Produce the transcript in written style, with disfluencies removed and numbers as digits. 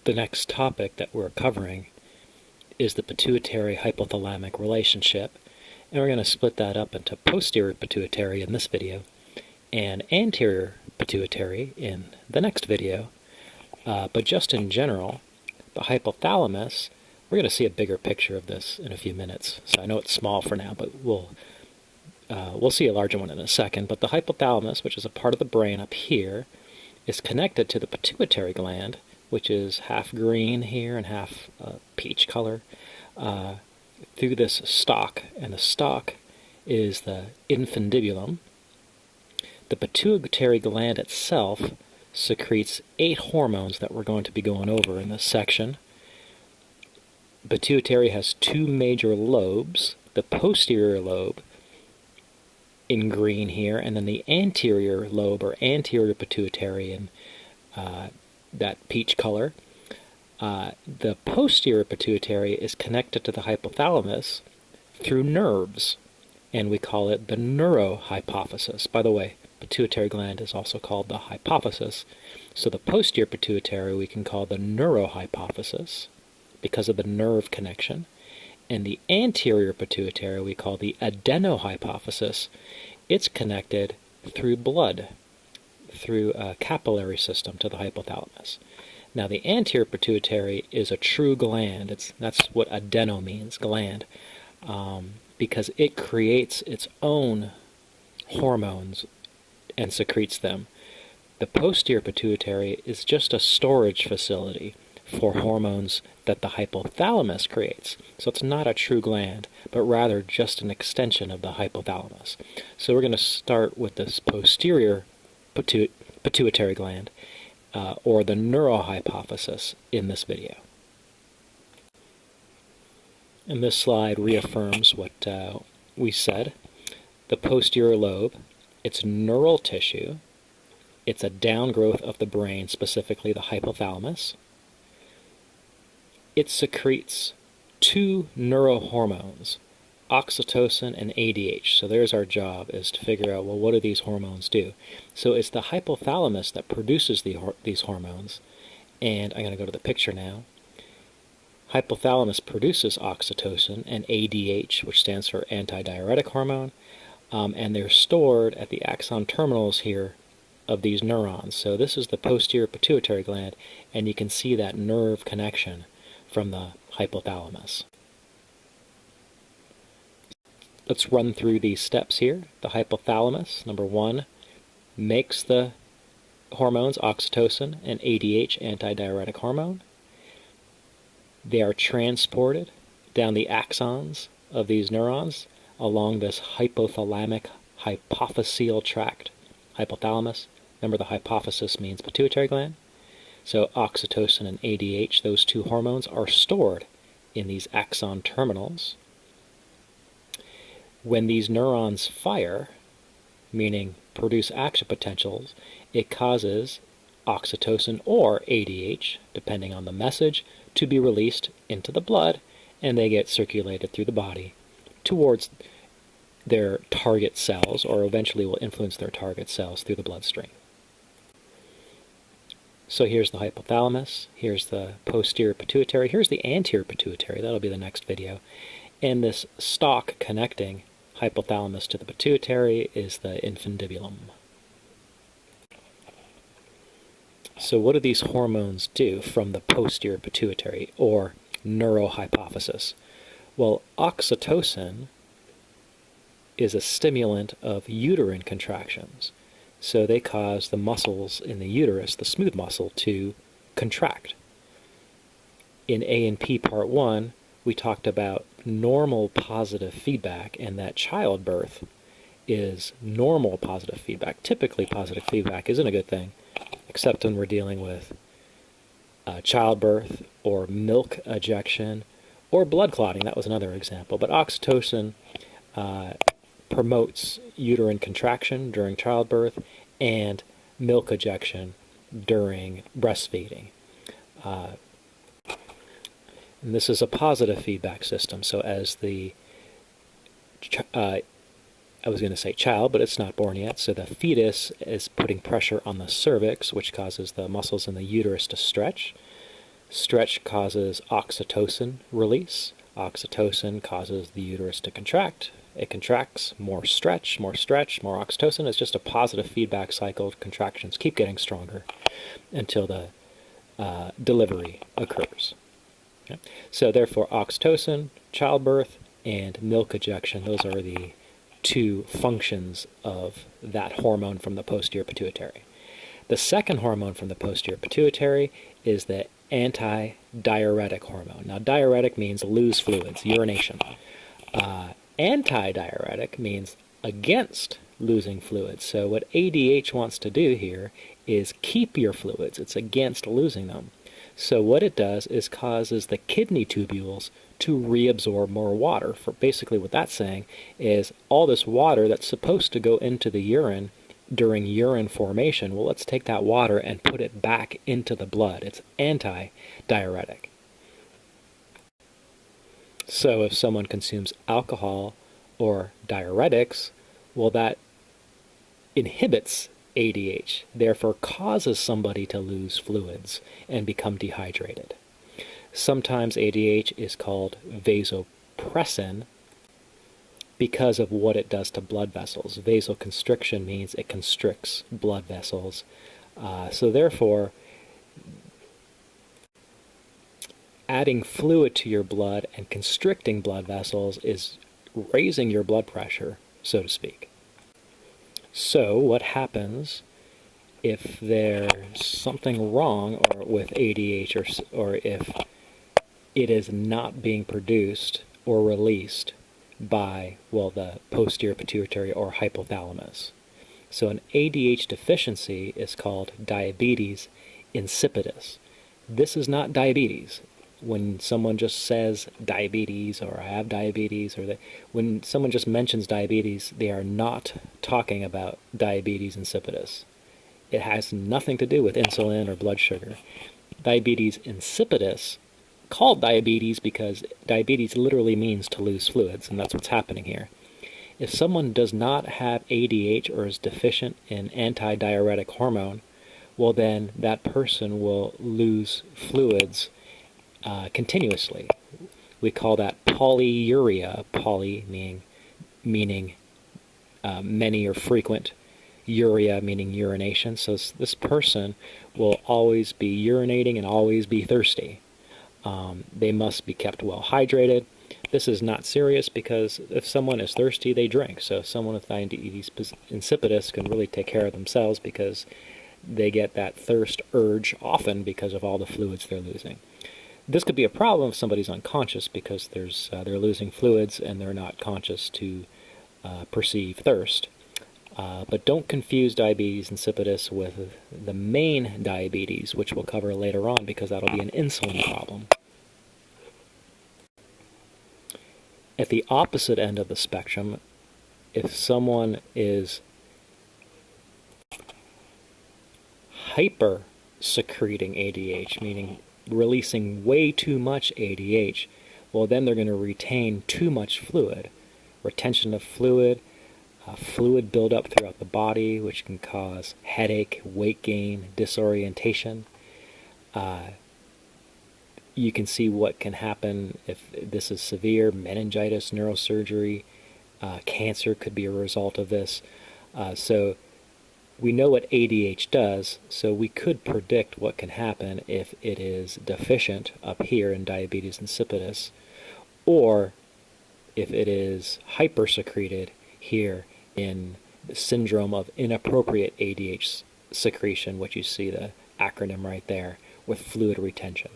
The next topic that we're covering is the pituitary-hypothalamic relationship, and we're going to split that up into posterior pituitary in this video and anterior pituitary in the next video. But just in general, the hypothalamus, we're going to see a bigger picture of this in a few minutes. So I know it's small for now, but we'll see a larger one in a second. But the hypothalamus, which is a part of the brain up here, is connected to the pituitary gland, which is half green here and half peach color, through this stalk. And the stalk is the infundibulum. The pituitary gland itself secretes 8 hormones that we're going to be going over in this section. Pituitary has 2 major lobes, the posterior lobe in green here, and then the anterior lobe or anterior pituitary in that peach color. The posterior pituitary is connected to the hypothalamus through nerves, and we call it the neurohypophysis. By the way, pituitary gland is also called the hypophysis, so the posterior pituitary we can call the neurohypophysis because of the nerve connection, and the anterior pituitary we call the adenohypophysis. It's connected through blood, through a capillary system to the hypothalamus. Now the anterior pituitary is a true gland. That's what adeno means, gland, because it creates its own hormones and secretes them. The posterior pituitary is just a storage facility for hormones that the hypothalamus creates. So it's not a true gland, but rather just an extension of the hypothalamus. So we're going to start with this posterior pituitary gland, or the neurohypophysis, in this video. And this slide reaffirms what we said. The posterior lobe, it's neural tissue. It's a downgrowth of the brain, specifically the hypothalamus. It secretes 2 neurohormones, oxytocin and ADH. So there's our job, is to figure out, well, what do these hormones do? So it's the hypothalamus that produces these hormones. And I'm going to go to the picture now. Hypothalamus produces oxytocin and ADH, which stands for antidiuretic hormone, and they're stored at the axon terminals here of these neurons. So this is the posterior pituitary gland, and you can see that nerve connection from the hypothalamus. Let's run through these steps here. The hypothalamus, number 1, makes the hormones oxytocin and ADH, antidiuretic hormone. They are transported down the axons of these neurons along this hypothalamic hypophyseal tract. Hypothalamus, remember the hypophysis means pituitary gland. So oxytocin and ADH, those 2 hormones, are stored in these axon terminals. When these neurons fire, meaning produce action potentials, it causes oxytocin or ADH, depending on the message, to be released into the blood, and they get circulated through the body towards their target cells, or eventually will influence their target cells through the bloodstream. So here's the hypothalamus, here's the posterior pituitary, here's the anterior pituitary, that'll be the next video, and this stalk connecting hypothalamus to the pituitary is the infundibulum. So what do these hormones do from the posterior pituitary, or neurohypophysis? Well, oxytocin is a stimulant of uterine contractions. So they cause the muscles in the uterus, the smooth muscle, to contract. In A&P Part 1, we talked about normal positive feedback, and that childbirth is normal positive feedback. Typically, positive feedback isn't a good thing, except when we're dealing with childbirth or milk ejection or blood clotting. That was another example. But oxytocin promotes uterine contraction during childbirth and milk ejection during breastfeeding. And this is a positive feedback system. So as the I was going to say child, but it's not born yet, so the fetus is putting pressure on the cervix, which causes the muscles in the uterus to stretch. Stretch causes oxytocin release. Oxytocin causes the uterus to contract. It contracts, more stretch, more oxytocin. It's just a positive feedback cycle. Contractions keep getting stronger until the delivery occurs. Okay? So therefore, oxytocin, childbirth, and milk ejection, those are the two functions of that hormone from the posterior pituitary. The second hormone from the posterior pituitary is the anti-diuretic hormone. Now, diuretic means lose fluids, urination. Anti-diuretic means against losing fluids. So what ADH wants to do here is keep your fluids. It's against losing them. So what it does is causes the kidney tubules to reabsorb more water. For basically what that's saying is all this water that's supposed to go into the urine during urine formation, well, let's take that water and put it back into the blood. It's anti-diuretic. So if someone consumes alcohol or diuretics, well, that inhibits ADH, therefore causes somebody to lose fluids and become dehydrated. Sometimes ADH is called vasopressin because of what it does to blood vessels. Vasoconstriction means it constricts blood vessels. So therefore, adding fluid to your blood and constricting blood vessels is raising your blood pressure, so to speak. So what happens if there's something wrong with ADH or if it is not being produced or released by, well, the posterior pituitary or hypothalamus? So an ADH deficiency is called diabetes insipidus. This is not diabetes. When someone just says diabetes or I have diabetes, or when someone just mentions diabetes, they are not talking about diabetes insipidus. It has nothing to do with insulin or blood sugar. Diabetes insipidus, called diabetes because diabetes literally means to lose fluids, and that's what's happening here. If someone does not have ADH or is deficient in anti-diuretic hormone, well then that person will lose fluids continuously. We call that polyuria, poly meaning many or frequent, uria meaning urination. So this person will always be urinating and always be thirsty. They must be kept well hydrated. This is not serious because if someone is thirsty, they drink. So someone with diabetes insipidus can really take care of themselves because they get that thirst urge often because of all the fluids they're losing. This could be a problem if somebody's unconscious because they're losing fluids and they're not conscious to perceive thirst. But don't confuse diabetes insipidus with the main diabetes, which we'll cover later on because that'll be an insulin problem. At the opposite end of the spectrum, if someone is hyper-secreting ADH, meaning releasing way too much ADH, well then they're going to retain too much fluid. Retention of fluid, fluid buildup throughout the body, which can cause headache, weight gain, disorientation. You can see what can happen if this is severe. Meningitis, neurosurgery, cancer could be a result of this. So we know what ADH does, so we could predict what can happen if it is deficient up here in diabetes insipidus, or if it is hypersecreted here in the syndrome of inappropriate ADH secretion, which you see the acronym right there, with fluid retention.